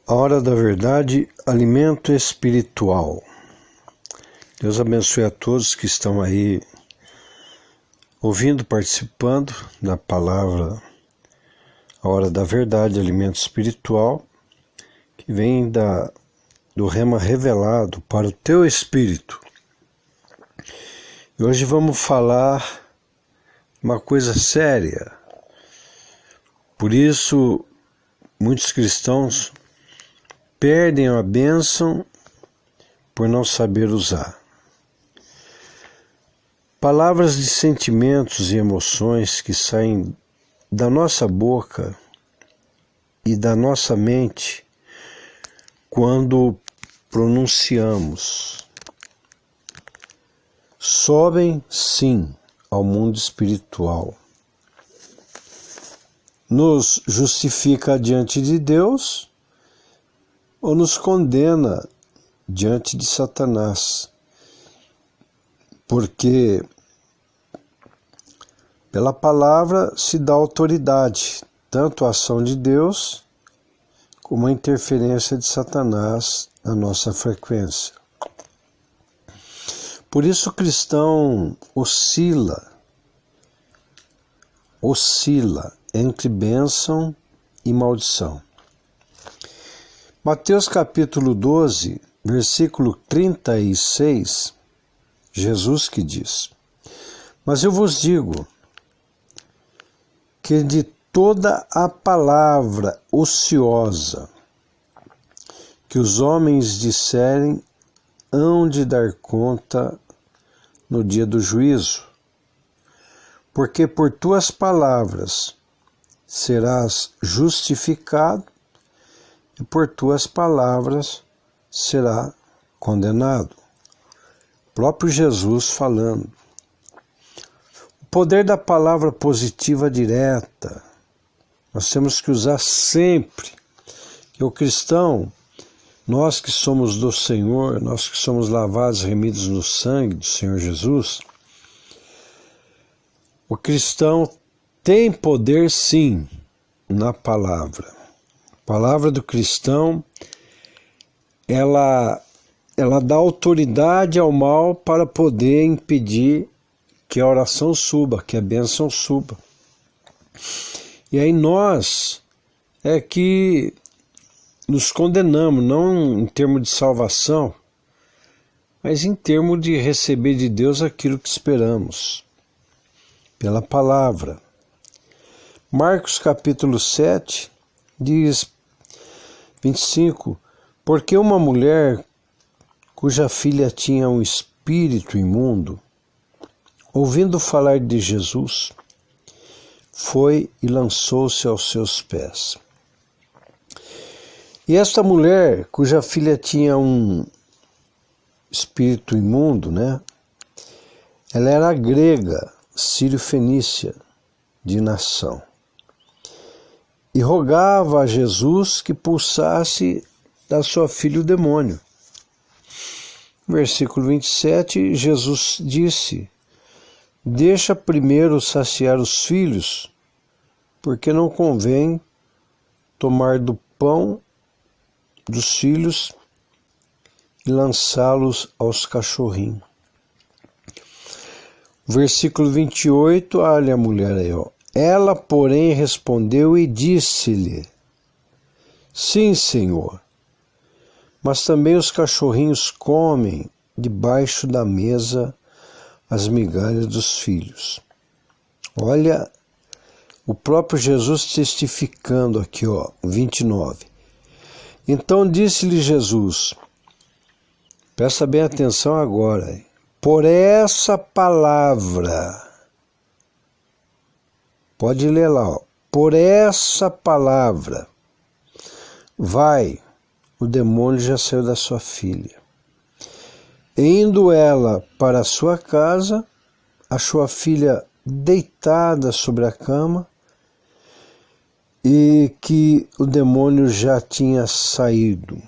A hora da verdade, alimento espiritual. Deus abençoe a todos que estão aí ouvindo, participando da palavra A hora da verdade, alimento espiritual, que vem do rema revelado para o teu espírito. E hoje vamos falar uma coisa séria. Por isso, muitos cristãos perdem a bênção por não saber usar. Palavras de sentimentos e emoções que saem da nossa boca e da nossa mente quando pronunciamos sobem, sim, ao mundo espiritual. Nos justifica diante de Deus ou nos condena diante de Satanás, porque pela palavra se dá autoridade, tanto à ação de Deus como à interferência de Satanás na nossa frequência. Por isso o cristão oscila entre bênção e maldição. Mateus capítulo 12, versículo 36, Jesus que diz: Mas eu vos digo que de toda a palavra ociosa que os homens disserem, hão de dar conta no dia do juízo, porque por tuas palavras serás justificado e por tuas palavras será condenado. O próprio Jesus falando. O poder da palavra positiva direta, nós temos que usar sempre. Que o cristão, nós que somos do Senhor, nós que somos lavados, remidos no sangue do Senhor Jesus, o cristão tem poder sim na palavra. A palavra do cristão, ela dá autoridade ao mal para poder impedir que a oração suba, que a bênção suba. E aí nós é que nos condenamos, não em termos de salvação, mas em termos de receber de Deus aquilo que esperamos, pela palavra. Marcos capítulo 7 diz 25, porque uma mulher cuja filha tinha um espírito imundo, ouvindo falar de Jesus, foi e lançou-se aos seus pés. E esta mulher, cuja filha tinha um espírito imundo, ela era grega, sírio-fenícia, de nação. E rogava a Jesus que pulsasse da sua filha o demônio. Versículo 27, Jesus disse: Deixa primeiro saciar os filhos, porque não convém tomar do pão dos filhos e lançá-los aos cachorrinhos. Versículo 28, olha a mulher aí, Ela, porém, respondeu e disse-lhe: Sim, Senhor, mas também os cachorrinhos comem debaixo da mesa as migalhas dos filhos. Olha o próprio Jesus testificando aqui, 29. Então disse-lhe Jesus, presta bem atenção agora, por essa palavra, pode ler lá, por essa palavra, vai, o demônio já saiu da sua filha. Indo ela para a sua casa, achou a filha deitada sobre a cama e que o demônio já tinha saído.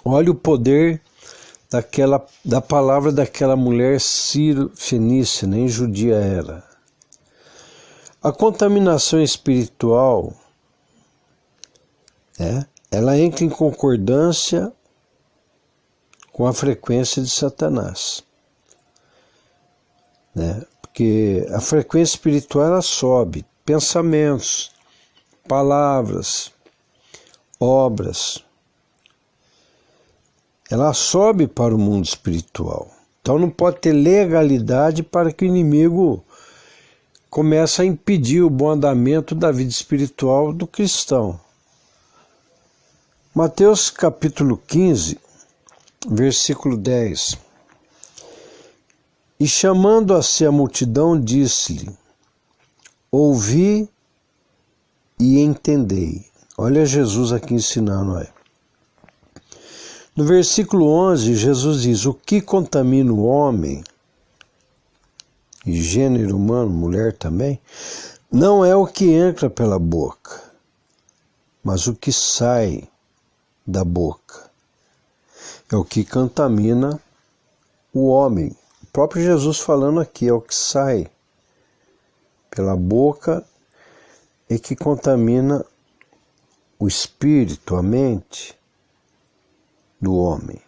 Olha o poder da palavra daquela mulher sírio-fenícia, nem judia era. A contaminação espiritual ela entra em concordância com a frequência de Satanás, né? Porque a frequência espiritual ela sobe, pensamentos, palavras, obras, ela sobe para o mundo espiritual. Então não pode ter legalidade para que o inimigo comece a impedir o bom andamento da vida espiritual do cristão. Mateus capítulo 15, versículo 10. E chamando a si a multidão, disse-lhe: ouvi e entendei. Olha Jesus aqui ensinando aí. No versículo 11, Jesus diz: o que contamina o homem, e gênero humano, mulher também, não é o que entra pela boca, mas o que sai da boca. É o que contamina o homem. O próprio Jesus falando aqui, é o que sai pela boca e que contamina o espírito, a mente do homem.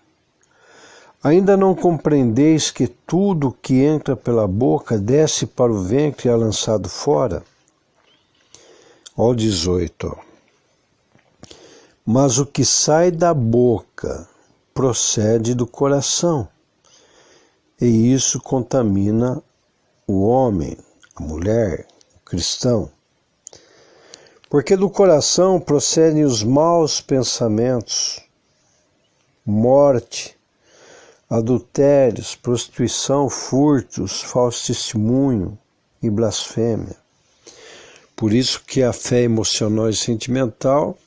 Ainda não compreendeis que tudo que entra pela boca desce para o ventre e é lançado fora? Ó 18. Ó. Mas o que sai da boca procede do coração, e isso contamina o homem, a mulher, o cristão. Porque do coração procedem os maus pensamentos, morte, adultérios, prostituição, furtos, falso testemunho e blasfêmia. Por isso que a fé emocional e sentimental,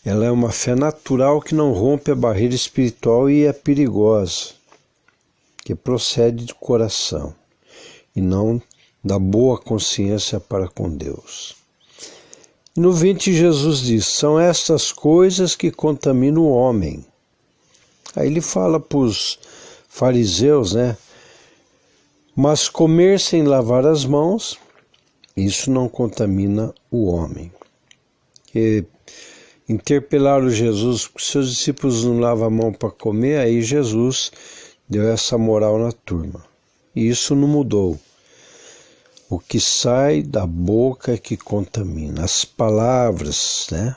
ela é uma fé natural que não rompe a barreira espiritual e é perigosa, que procede do coração e não da boa consciência para com Deus. No 20 Jesus diz: são estas coisas que contaminam o homem. Aí ele fala para os fariseus, né? Mas comer sem lavar as mãos, isso não contamina o homem. E interpelaram Jesus, porque seus discípulos não lavam a mão para comer, aí Jesus deu essa moral na turma. E isso não mudou. O que sai da boca é que contamina. As palavras, né?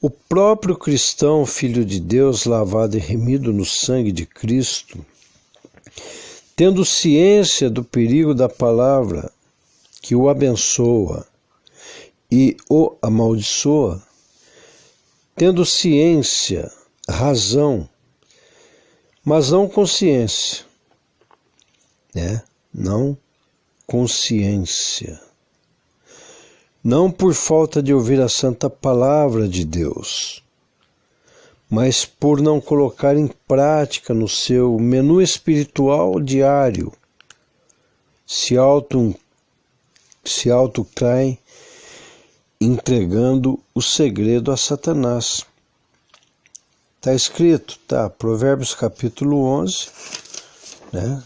O próprio cristão, filho de Deus, lavado e remido no sangue de Cristo, tendo ciência do perigo da palavra que o abençoa e o amaldiçoa, tendo ciência, razão, mas não consciência, né? Não consciência. Não por falta de ouvir a santa palavra de Deus, mas por não colocar em prática no seu menu espiritual diário, se autotraem, entregando o segredo a Satanás. Está escrito, tá? Provérbios capítulo 11, né?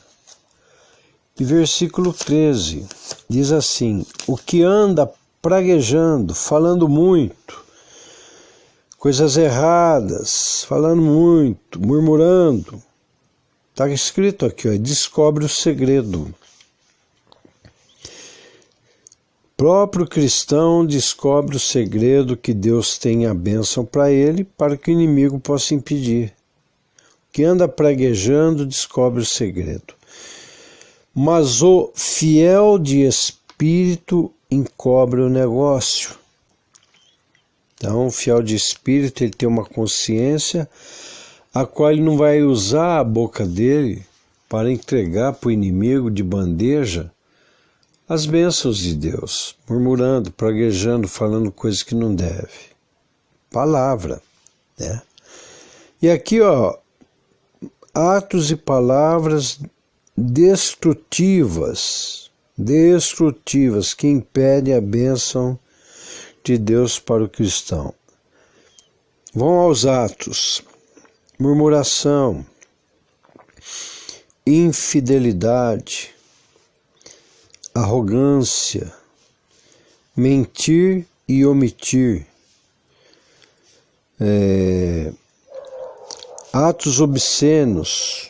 E versículo 13, diz assim: o que anda praguejando, falando muito, coisas erradas, falando muito, murmurando, está escrito aqui, ó, descobre o segredo. Próprio cristão descobre o segredo que Deus tem a bênção para ele, para que o inimigo possa impedir. O que anda praguejando descobre o segredo. Mas o fiel de espírito encobre o negócio. Então, o fiel de espírito, ele tem uma consciência a qual ele não vai usar a boca dele para entregar para o inimigo de bandeja as bênçãos de Deus, murmurando, praguejando, falando coisas que não deve. Palavra, né? E aqui, ó, atos e palavras destrutivas que impedem a bênção de Deus para o cristão. Vão aos atos: murmuração, infidelidade, arrogância, mentir e omitir, atos obscenos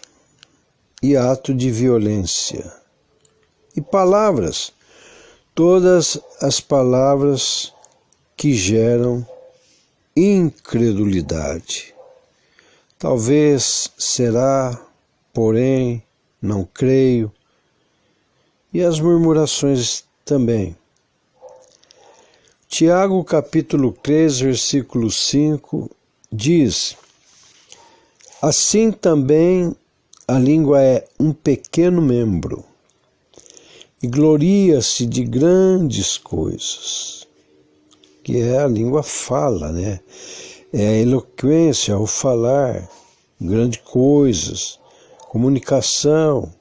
e ato de violência. E palavras, todas as palavras que geram incredulidade. Talvez, será, porém, não creio. E as murmurações também. Tiago capítulo 3, versículo 5 diz: assim também a língua é um pequeno membro e gloria-se de grandes coisas. Que é a língua fala, né? É a eloquência, o falar, grandes coisas, comunicação.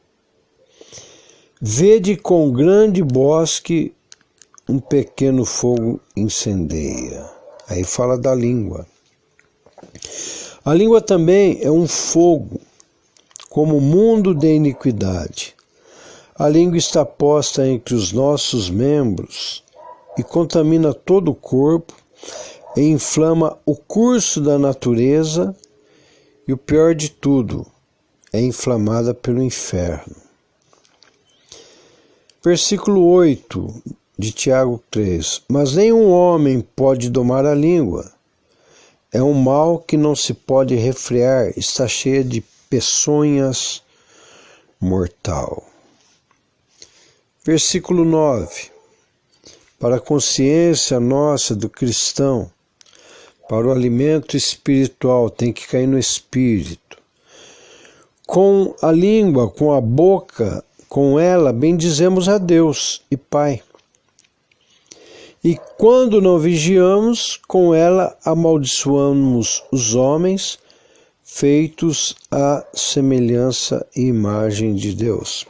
Vede com grande bosque um pequeno fogo incendeia. Aí fala da língua. A língua também é um fogo, como mundo de iniquidade. A língua está posta entre os nossos membros e contamina todo o corpo e inflama o curso da natureza e o pior de tudo, é inflamada pelo inferno. Versículo 8 de Tiago 3. Mas nenhum homem pode domar a língua. É um mal que não se pode refrear, está cheia de peçonhas mortal. Versículo 9. Para a consciência nossa do cristão, para o alimento espiritual, tem que cair no espírito. Com a língua, com a boca, com ela, bendizemos a Deus e Pai. E quando não vigiamos, com ela amaldiçoamos os homens, feitos à semelhança e imagem de Deus.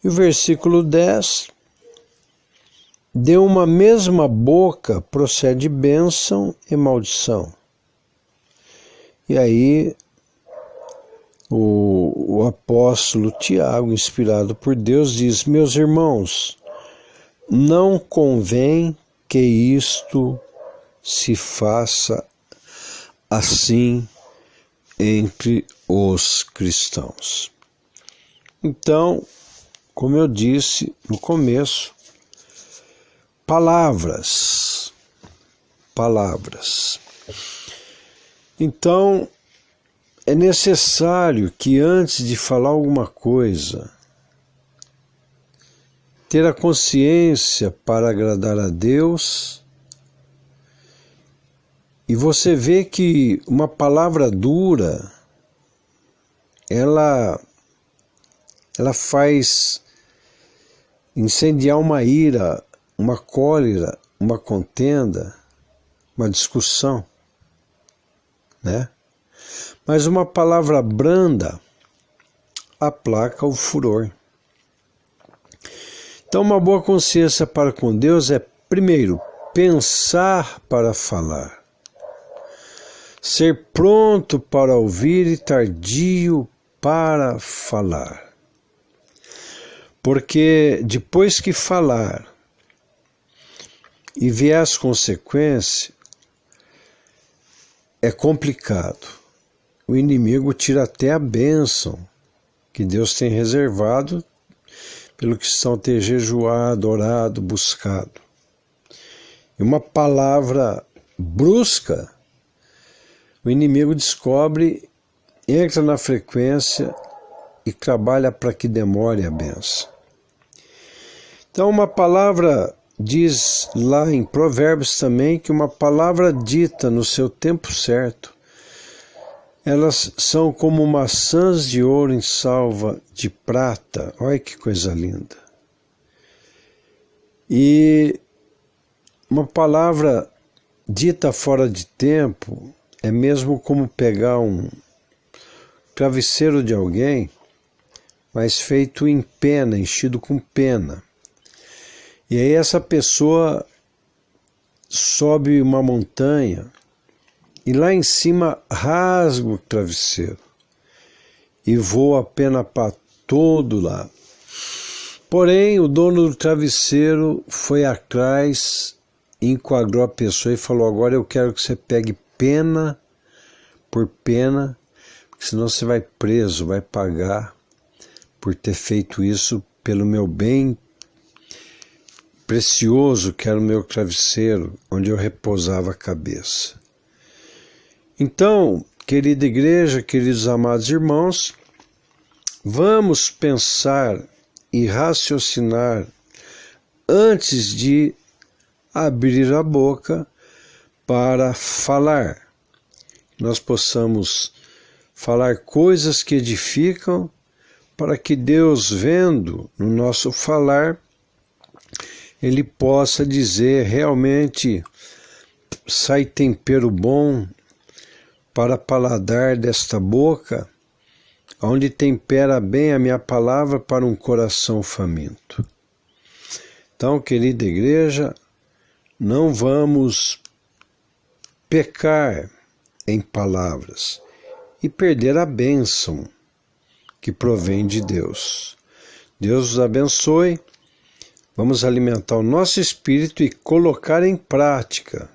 E o versículo 10, de uma mesma boca procede bênção e maldição. E aí o apóstolo Tiago, inspirado por Deus, diz: meus irmãos, não convém que isto se faça assim entre os cristãos. Então, como eu disse no começo, palavras. Então, é necessário que antes de falar alguma coisa, ter a consciência para agradar a Deus. E você vê que uma palavra dura, ela faz incendiar uma ira, uma cólera, uma contenda, uma discussão, né? Mas uma palavra branda aplaca o furor. Então, uma boa consciência para com Deus é, primeiro, pensar para falar, ser pronto para ouvir e tardio para falar. Porque depois que falar e vier as consequências, é complicado. O inimigo tira até a bênção que Deus tem reservado pelo que são ter jejuado, orado, buscado. E uma palavra brusca, o inimigo descobre, entra na frequência e trabalha para que demore a bênção. Então, uma palavra, diz lá em Provérbios também, que uma palavra dita no seu tempo certo, elas são como maçãs de ouro em salva de prata. Olha que coisa linda. E uma palavra dita fora de tempo é mesmo como pegar um travesseiro de alguém, mas feito em pena, enchido com pena. E aí essa pessoa sobe uma montanha e lá em cima rasga o travesseiro e voa a pena para todo lado. Porém, o dono do travesseiro foi atrás enquadrou a pessoa e falou: agora eu quero que você pegue pena por pena, porque senão você vai preso, vai pagar por ter feito isso pelo meu bem precioso, que era o meu travesseiro, onde eu repousava a cabeça. Então, querida igreja, queridos amados irmãos, vamos pensar e raciocinar antes de abrir a boca para falar. Nós possamos falar coisas que edificam, para que Deus, vendo no nosso falar, Ele possa dizer: realmente sai tempero bom para paladar desta boca, onde tempera bem a minha palavra para um coração faminto. Então, querida igreja, não vamos pecar em palavras e perder a bênção que provém de Deus. Deus os abençoe. Vamos alimentar o nosso espírito e colocar em prática.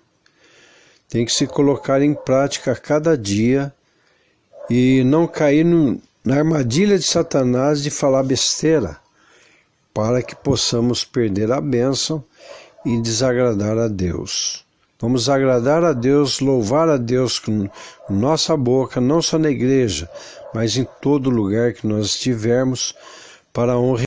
Tem que se colocar em prática a cada dia e não cair na armadilha de Satanás de falar besteira, para que possamos perder a bênção e desagradar a Deus. Vamos agradar a Deus, louvar a Deus com nossa boca, não só na igreja, mas em todo lugar que nós estivermos, para a honra